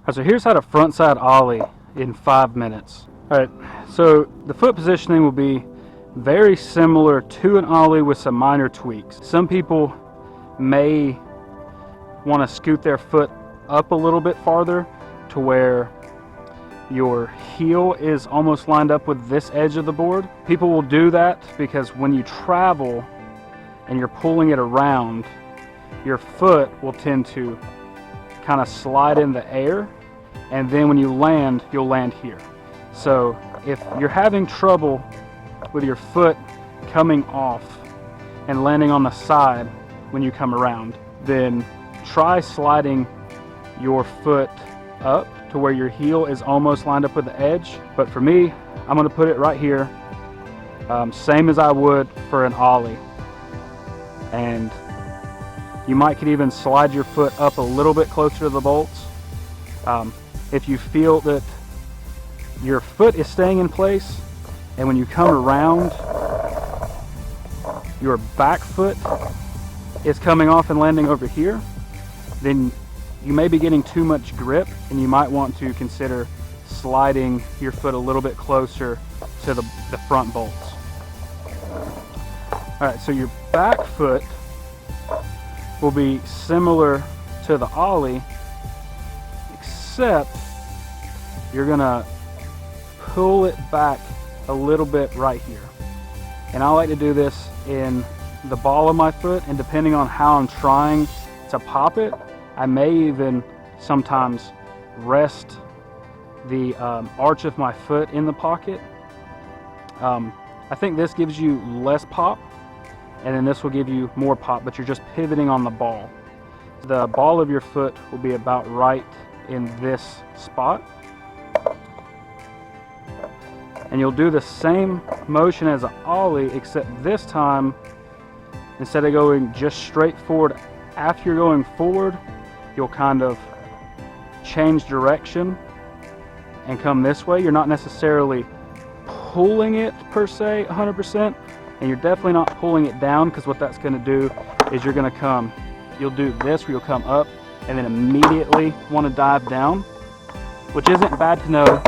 Alright, so here's how to frontside ollie in 5 minutes. Alright, so the foot positioning will be very similar to an ollie with some minor tweaks. Some people may want to scoot their foot up a little bit farther to where your heel is almost lined up with this edge of the board. People will do that because when you travel and you're pulling it around, your foot will tend to kind of slide in the air, and then when you land, you'll land here. So if you're having trouble with your foot coming off and landing on the side when you come around, then try sliding your foot up to where your heel is almost lined up with the edge. But for me, I'm going to put it right here, same as I would for an ollie. And you might could even slide your foot up a little bit closer to the bolts. If you feel that your foot is staying in place, and when you come around, your back foot is coming off and landing over here, then you may be getting too much grip, and you might want to consider sliding your foot a little bit closer to the front bolts. Alright, so your back foot will be similar to the ollie, except you're gonna pull it back a little bit right here. And I like to do this in the ball of my foot, and depending on how I'm trying to pop it, I may even sometimes rest the arch of my foot in the pocket. I think this gives you less pop, and then this will give you more pop, but you're just pivoting on the ball. The ball of your foot will be about right in this spot. And you'll do the same motion as an ollie, except this time, instead of going just straight forward after you're going forward, you'll kind of change direction and come this way. You're not necessarily pulling it per se 100%, and you're definitely not pulling it down, because what that's going to do is you'll do this where you'll come up and then immediately want to dive down, which isn't bad to know.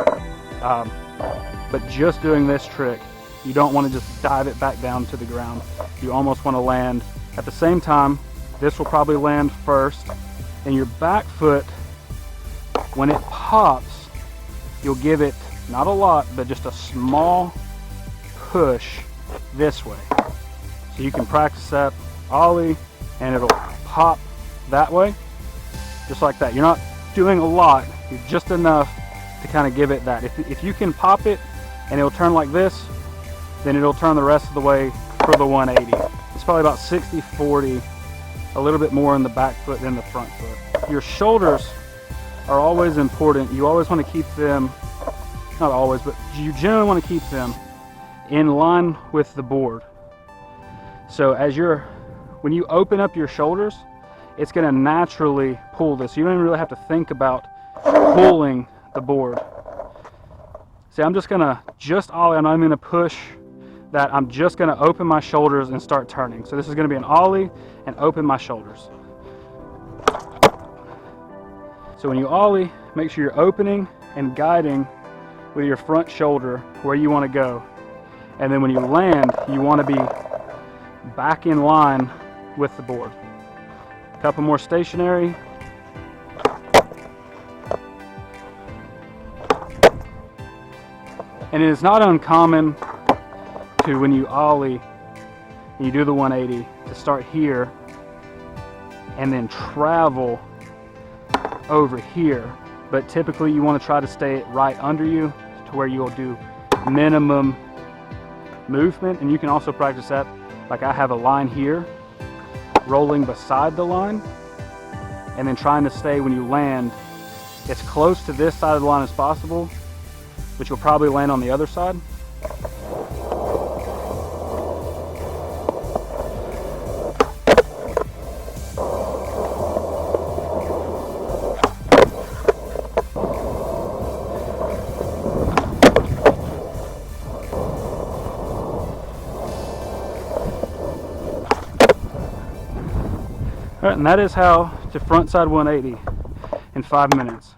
But just doing this trick, you don't want to just dive it back down to the ground. You almost want to land at the same time. This will probably land first, and your back foot, when it pops, you'll give it, not a lot, but just a small push this way. So you can practice that ollie, and it'll pop that way, just like that. You're not doing a lot, you're just enough to kind of give it that. If you can pop it and it'll turn like this, then it'll turn the rest of the way for the 180. It's probably about 60-40, a little bit more in the back foot than the front foot. Your shoulders are always important. You always want to keep them, not always, but you generally want to keep them in line with the board. So when you open up your shoulders, it's going to naturally pull this. You don't even really have to think about pulling the board. See, I'm just going to ollie, I'm not even going to push that. I'm just going to open my shoulders and start turning. So this is going to be an ollie and open my shoulders. So when you ollie, make sure you're opening and guiding with your front shoulder where you want to go. And then when you land, you want to be back in line with the board. A couple more stationary. And it is not uncommon to, when you ollie and you do the 180, to start here and then travel over here. But typically you want to try to stay right under you to where you'll do minimum movement. And you can also practice that, like I have a line here, rolling beside the line, and then trying to stay, when you land, as close to this side of the line as possible, but you'll probably land on the other side. All right, and that is how to frontside 180 in 5 minutes.